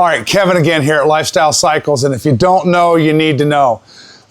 All right, Kevin again here at Lifestyle Cycles, and if you don't know, you need to know.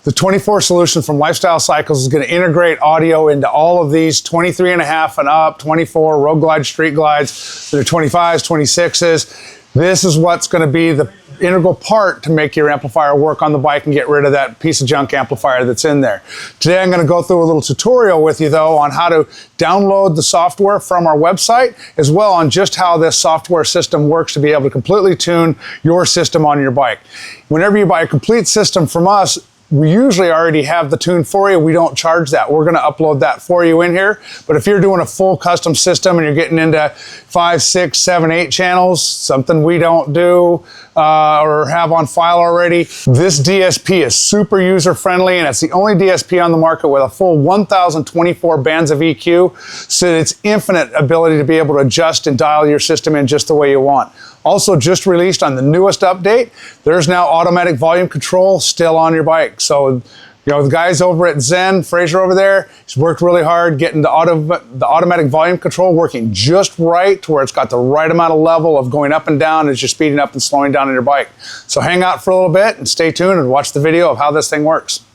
The 24 solution from Lifestyle Cycles is going to integrate audio into all of these 23.5 and up, 24 road glides, street glides, they're 25s, 26s. This is what's going to be the integral part to make your amplifier work on the bike and get rid of that piece of junk amplifier that's in there. Today I'm going to go through a little tutorial with you though on how to download the software from our website, as well on just how this software system works to be able to completely tune your system on your bike. Whenever you buy a complete system from us, we usually already have the tune for you. We don't charge that. We're going to upload that for you in here. But if you're doing a full custom system and you're getting into 5, 6, 7, 8 channels, something we don't do or have on file already, this DSP is super user friendly, and it's the only DSP on the market with a full 1024 bands of EQ. So it's infinite ability to be able to adjust and dial your system in just the way you want. Also just released on the newest update, there's now automatic volume control still on your bike. So, you know, the guys over at Zen, Fraser over there, he's worked really hard getting the automatic volume control working just right to where it's got the right amount of level of going up and down as you're speeding up and slowing down on your bike. So hang out for a little bit and stay tuned and watch the video of how this thing works.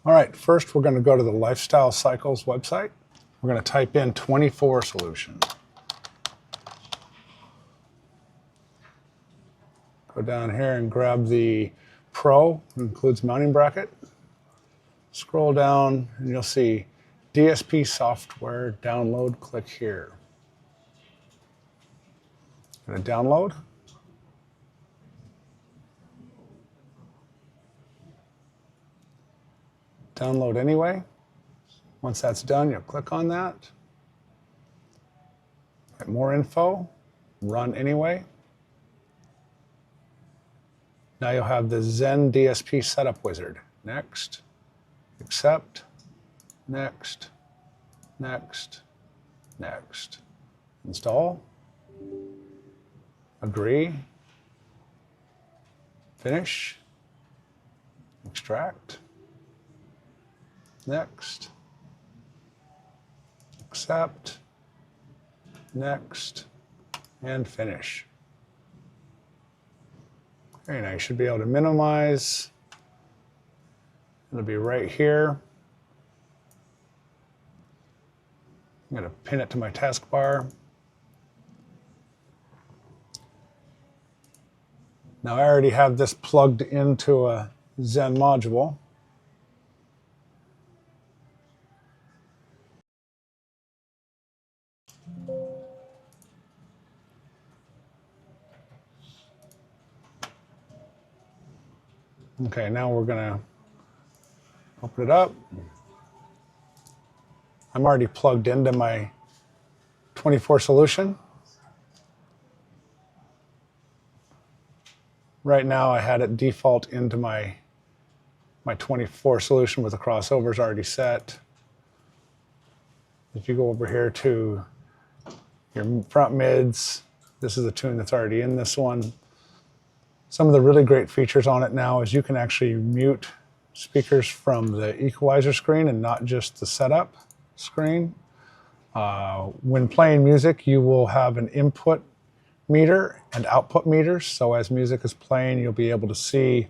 All right, first we're going to go to the Lifestyle Cycles website. We're going to type in 24 solution. Go down here and grab the Pro, it includes mounting bracket. Scroll down and you'll see DSP software download, click here. Gonna download. Download anyway. Once that's done, you'll click on that. Get more info, run anyway. Now you'll have the Zen DSP setup wizard. Next, accept, next, next, next. Install, agree, finish, extract, next, accept, next, and finish. Okay, now you should be able to minimize. It'll be right here. I'm going to pin it to my taskbar. Now I already have this plugged into a Zen module. Okay, now we're going to open it up. I'm already plugged into my 24 solution. Right now I had it default into my 24 solution with the crossovers already set. If you go over here to your front mids, this is the tune that's already in this one. Some of the really great features on it now is you can actually mute speakers from the equalizer screen and not just the setup screen. When playing music, you will have an input meter and output meters. So as music is playing, you'll be able to see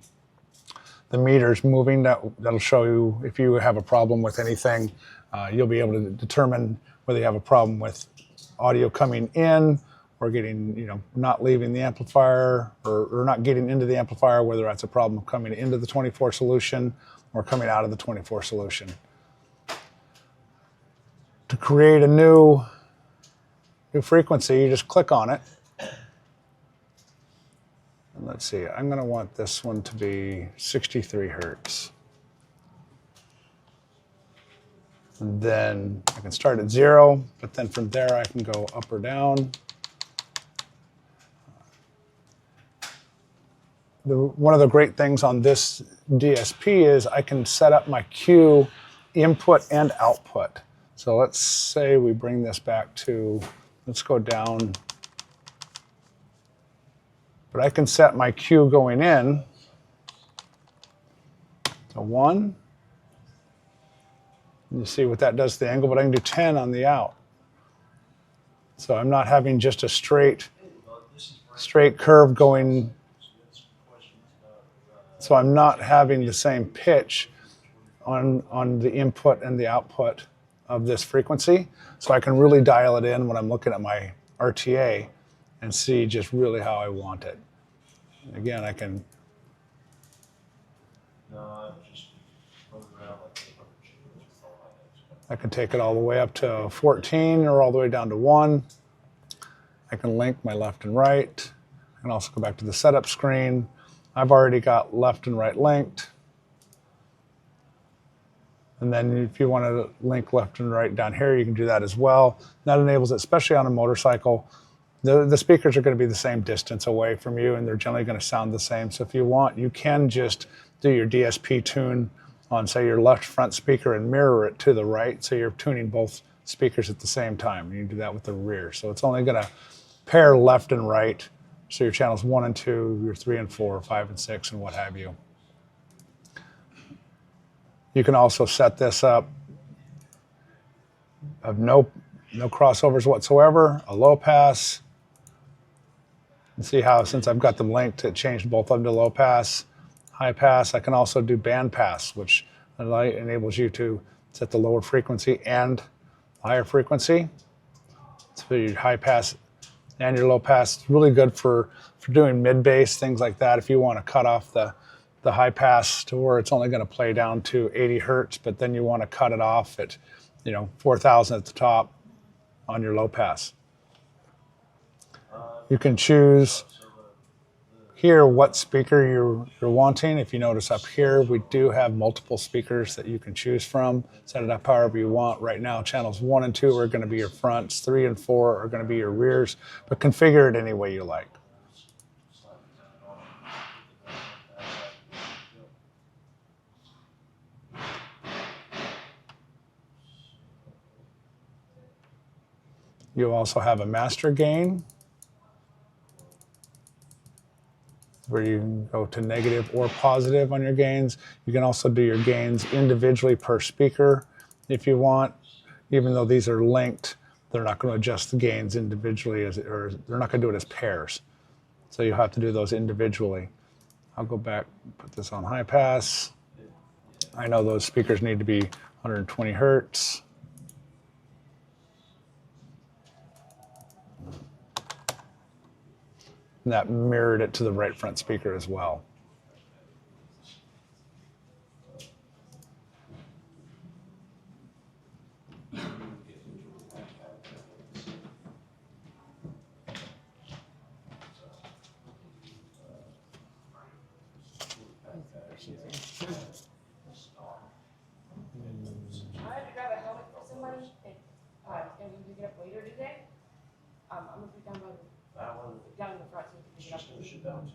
the meters moving. That'll show you if you have a problem with anything. You'll be able to determine whether you have a problem with audio coming in or getting, you know, not leaving the amplifier or not getting into the amplifier, whether that's a problem coming into the 24 solution or coming out of the 24 solution. To create a new frequency, you just click on it. And let's see, I'm going to want this one to be 63 hertz. And then I can start at 0, but then from there I can go up or down. One of the great things on this DSP is I can set up my cue input and output. So let's say we bring this back to, let's go down. But I can set my cue going in to 1. And you see what that does to the angle, but I can do 10 on the out. So I'm not having just a straight curve going So I'm not having the same pitch on the input and the output of this frequency. So I can really dial it in when I'm looking at my RTA and see just really how I want it. Again, I can take it all the way up to 14 or all the way down to 1. I can link my left and right. I can also go back to the setup screen. I've already got left and right linked. And then if you want to link left and right down here, you can do that as well. That enables it, especially on a motorcycle. The speakers are going to be the same distance away from you, and they're generally going to sound the same. So if you want, you can just do your DSP tune on, say, your left front speaker and mirror it to the right. So you're tuning both speakers at the same time. You can do that with the rear. So it's only going to pair left and right. So your channels 1 and 2, your 3 and 4, 5 and 6, and what have you. You can also set this up of no crossovers whatsoever, a low pass. And see how, since I've got them linked, it changed both of them to low pass, high pass. I can also do band pass, which enables you to set the lower frequency and higher frequency. So your high pass and your low pass. It's really good for doing mid bass, things like that. If you want to cut off the high pass to where it's only going to play down to 80 hertz, but then you want to cut it off at 4,000 at the top on your low pass. You can choose here what speaker you're wanting. If you notice up here, we do have multiple speakers that you can choose from. Set it up however you want. Right now, channels 1 and 2 are going to be your fronts, 3 and 4 are going to be your rears, but configure it any way you like. You also have a master gain, where you can go to negative or positive on your gains. You can also do your gains individually per speaker if you want. Even though these are linked, they're not going to adjust the gains individually, or they're not going to do it as pairs. So you have to do those individually. I'll go back, put this on high pass. I know those speakers need to be 120 hertz. And that mirrored it to the right front speaker as well. Down in the front, so we can pick it up.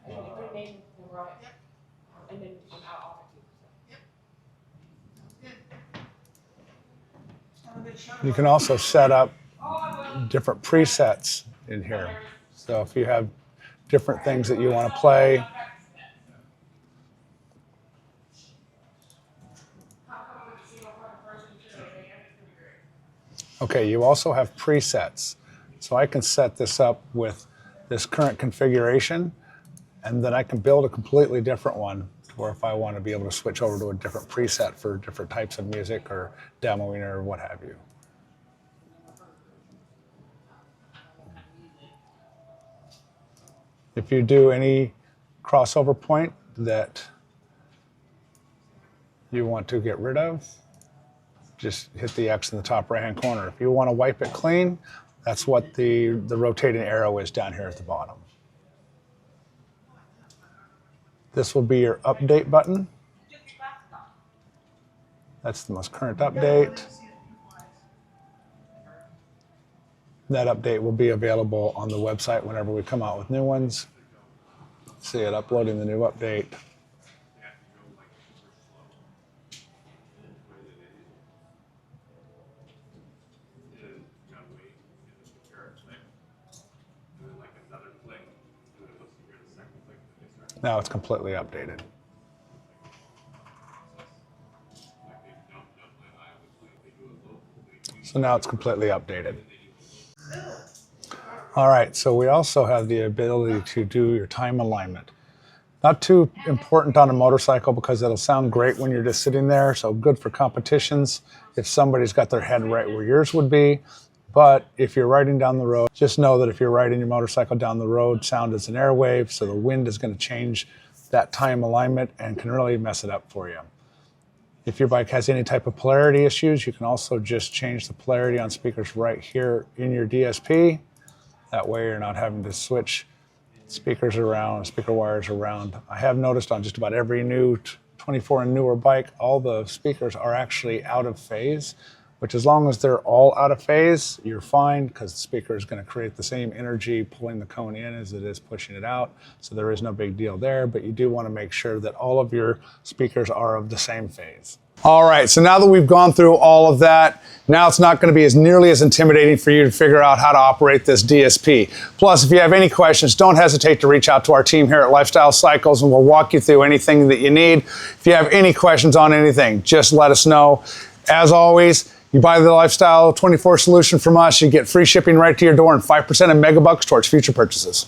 And then put a name and write, and then I'll offer to. You can also set up different presets in here. So if you have different things that you want to play, okay, you also have presets. So I can set this up with this current configuration, and then I can build a completely different one, or if I want to be able to switch over to a different preset for different types of music or demoing or what have you. If you do any crossover point that you want to get rid of, just hit the X in the top right-hand corner. If you want to wipe it clean, that's what the rotating arrow is down here at the bottom. This will be your update button. That's the most current update. That update will be available on the website whenever we come out with new ones. See it uploading the new update. Now it's completely updated. So now it's completely updated. All right, so we also have the ability to do your time alignment. Not too important on a motorcycle because it'll sound great when you're just sitting there. So good for competitions if somebody's got their head right where yours would be. But if you're riding down the road, just know that if you're riding your motorcycle down the road, sound is an airwave. So the wind is going to change that time alignment and can really mess it up for you. If your bike has any type of polarity issues, you can also just change the polarity on speakers right here in your DSP. That way you're not having to switch speakers around, speaker wires around. I have noticed on just about every new 24 and newer bike, all the speakers are actually out of phase, which as long as they're all out of phase, you're fine because the speaker is going to create the same energy pulling the cone in as it is pushing it out. So there is no big deal there, but you do want to make sure that all of your speakers are of the same phase. All right, so now that we've gone through all of that, now it's not going to be nearly as intimidating for you to figure out how to operate this DSP. Plus, if you have any questions, don't hesitate to reach out to our team here at Lifestyle Cycles and we'll walk you through anything that you need. If you have any questions on anything, just let us know. As always, you buy the Lifestyle 24 solution from us, you get free shipping right to your door and 5% of megabucks towards future purchases.